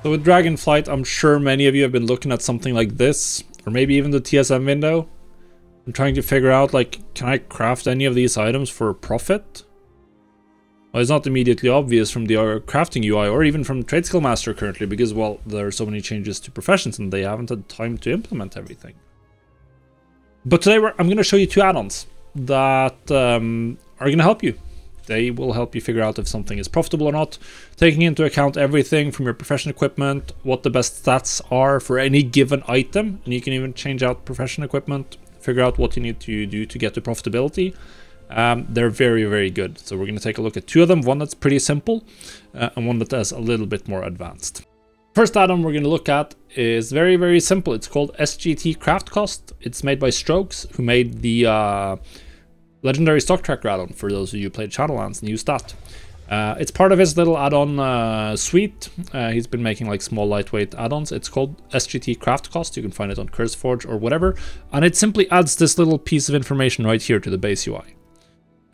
So with Dragonflight, I'm sure many of you have been looking at something like this, or maybe even the TSM window, and trying to figure out, like, can I craft any of these items for profit? Well, it's not immediately obvious from the crafting UI or even from Trade Master currently, because, well, there are so many changes to professions and they haven't had time to implement everything. But today I'm going to show you two add-ons that are going to help you. They will help you figure out if something is profitable or not, taking into account everything from your profession equipment, what the best stats are for any given item, and you can even change out profession equipment, figure out what you need to do to get to profitability. They're very, very good. So we're going to take a look at two of them, one that's pretty simple and one that is a little bit more advanced. First add-on we're going to look at is very, very simple. It's called SgtCraftCost. It's made by Strokes, who made the legendary stock tracker add-on for those of you who played Shadowlands and used that. It's part of his little add-on suite. He's been making like small lightweight add-ons. It's called SgtCraftCost. You can find it on CurseForge or whatever. And it simply adds this little piece of information right here to the base UI.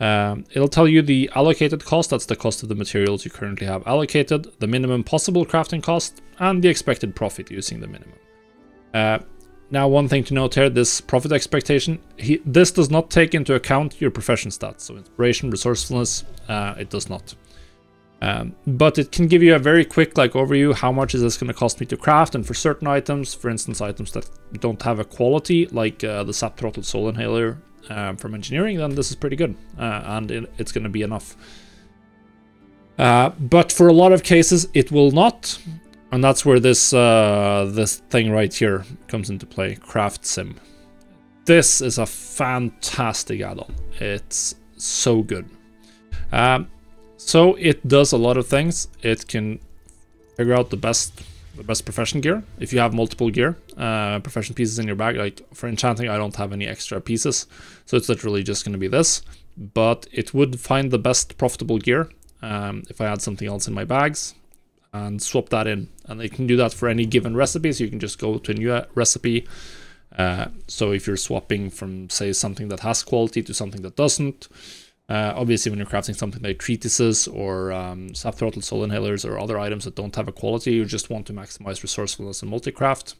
It'll tell you the allocated cost, that's the cost of the materials you currently have allocated, the minimum possible crafting cost, and the expected profit using the minimum. Now, one thing to note here, this profit expectation, this does not take into account your profession stats. So inspiration, resourcefulness, it does not. But it can give you a very quick overview. How much is this going to cost me to craft? And for certain items, for instance, items that don't have a quality, like the Sap Throttled Soul Inhaler from engineering, then this is pretty good. And it's going to be enough. But for a lot of cases, it will not. And that's where this this thing right here comes into play, Craft Sim. This is a fantastic add-on. It's so good. So it does a lot of things. It can figure out the best profession gear. If you have multiple gear, profession pieces in your bag, like for enchanting, I don't have any extra pieces. So it's literally just going to be this. But it would find the best profitable gear if I had something else in my bags, and swap that in. And they can do that for any given recipe, so you can just go to a new recipe. So if you're swapping from, say, something that has quality to something that doesn't, obviously when you're crafting something like treatises or Sap Throttled Soul Inhalers or other items that don't have a quality, you just want to maximize resourcefulness and multi-craft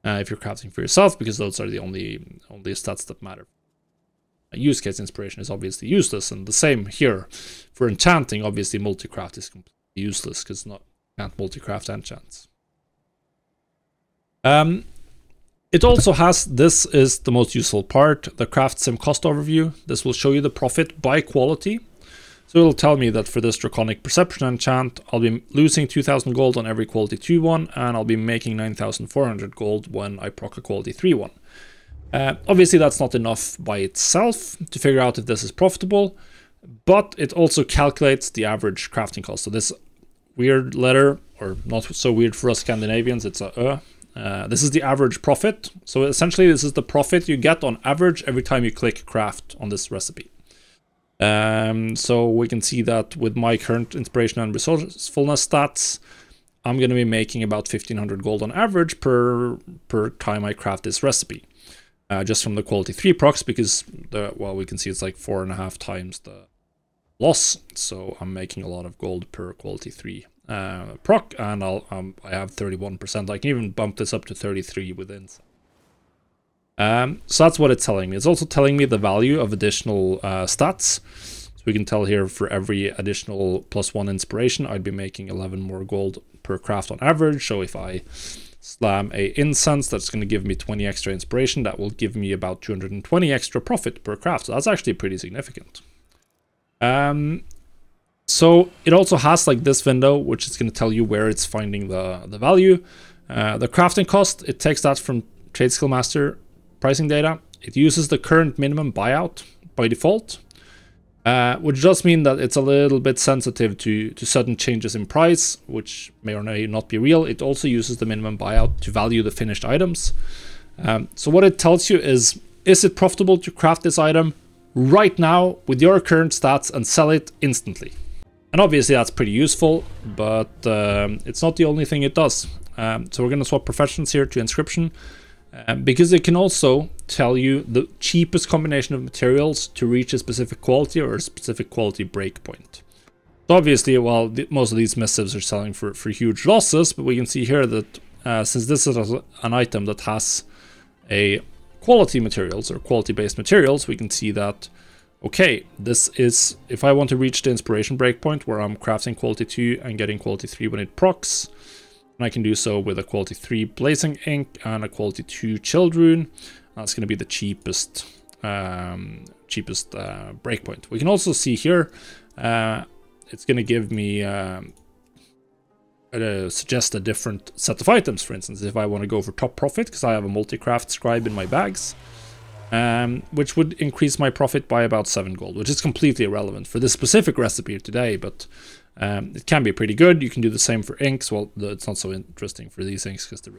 if you're crafting for yourself, because those are the only stats that matter. Use case inspiration is obviously useless, and the same here. For enchanting, obviously multi-craft is completely useless because can't multi-craft enchants. It also has, this is the most useful part, the Craft Sim cost overview. This will show you the profit by quality. So it'll tell me that for this Draconic Perception enchant, I'll be losing 2,000 gold on every quality 2 one, and I'll be making 9,400 gold when I proc a quality 3 one. Obviously that's not enough by itself to figure out if this is profitable, but it also calculates the average crafting cost. So this weird letter, or not so weird for us Scandinavians, it's a this is the average profit. So essentially this is the profit you get on average every time you click craft on this recipe. So we can see that with my current inspiration and resourcefulness stats, I'm going to be making about 1,500 gold on average per time I craft this recipe. Just from the quality 3 procs, because well, we can see it's like 4.5 times the loss. So I'm making a lot of gold per quality 3 proc, and I have 31%. I can even bump this up to 33 within. So that's what it's telling me. It's also telling me the value of additional stats. So we can tell here for every additional +1 inspiration, I'd be making 11 more gold per craft on average. So if I slam a incense, that's going to give me 20 extra inspiration. That will give me about 220 extra profit per craft. So that's actually pretty significant. So it also has like this window, which is going to tell you where it's finding the value. The crafting cost, it takes that from Trade Skill Master pricing data. It uses the current minimum buyout by default, which does mean that it's a little bit sensitive to sudden changes in price, which may or may not be real. It also uses the minimum buyout to value the finished items. So what it tells you is it profitable to craft this item right now with your current stats and sell it instantly? And obviously that's pretty useful, but it's not the only thing it does. So we're going to swap professions here to inscription, because it can also tell you the cheapest combination of materials to reach a specific quality or a specific quality breakpoint. So obviously, well, most of these missives are selling for huge losses, but we can see here that since this is an item that has a quality materials or quality-based materials, we can see that, okay, this is, if I want to reach the inspiration breakpoint where I'm crafting quality 2 and getting quality 3 when it procs, and I can do so with a quality 3 blazing ink and a quality 2 chilled rune. That's going to be the cheapest breakpoint. We can also see here it's going to give me suggest a different set of items. For instance, if I want to go for top profit because I have a multi-craft scribe in my bags, which would increase my profit by about 7 gold, which is completely irrelevant for this specific recipe today, but it can be pretty good. You can do the same for inks. Well, it's not so interesting for these inks because they're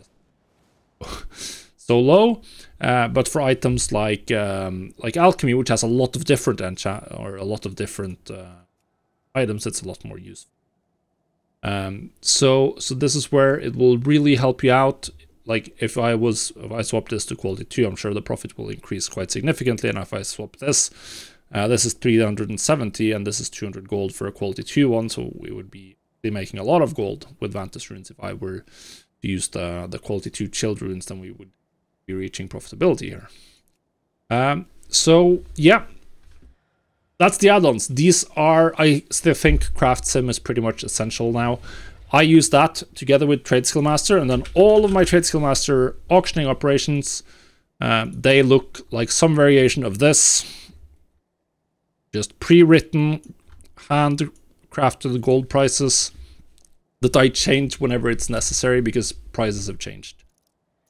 so low, but for items like alchemy, which has a lot of different items, it's a lot more useful. So this is where it will really help you out. Like if I swap this to quality 2, I'm sure the profit will increase quite significantly. And if I swap this, this is 370 and this is 200 gold for a quality 2 one. So we would be making a lot of gold with Vantage runes. If I were to use the quality 2 chilled runes, then we would be reaching profitability here. So yeah, that's the add-ons. These are, I still think Craft Sim is pretty much essential now. I use that together with Trade Skill Master, and then all of my Trade Skill Master auctioning operations, they look like some variation of this. Just pre-written, hand-crafted gold prices that I change whenever it's necessary because prices have changed.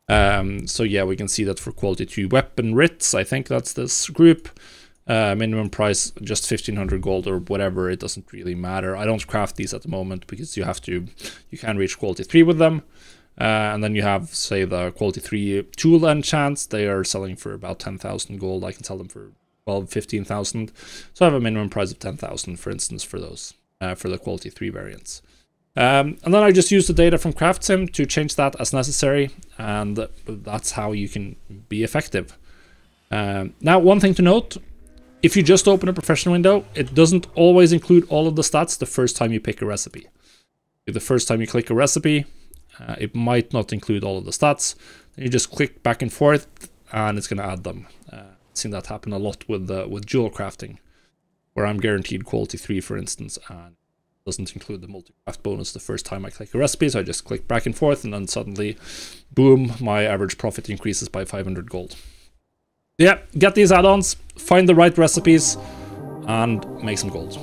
So yeah, we can see that for quality 2 weapon writs, I think that's this group. Minimum price just 1500 gold or whatever, it doesn't really matter. I don't craft these at the moment because you can reach quality 3 with them. And then you have, say, the quality 3 tool enchants. They are selling for about 10,000 gold. I can sell them for 15,000. So I have a minimum price of 10,000, for instance, for those, for the quality 3 variants. And then I just use the data from CraftSim to change that as necessary, and that's how you can be effective. Now, one thing to note, if you just open a profession window, it doesn't always include all of the stats the first time you pick a recipe. The first time you click a recipe, it might not include all of the stats. Then you just click back and forth, and it's going to add them. I've seen that happen a lot with jewel crafting, where I'm guaranteed quality 3, for instance, and it doesn't include the multi-craft bonus the first time I click a recipe. So I just click back and forth, and then suddenly, boom, my average profit increases by 500 gold. Yeah, get these add-ons, find the right recipes, and make some gold.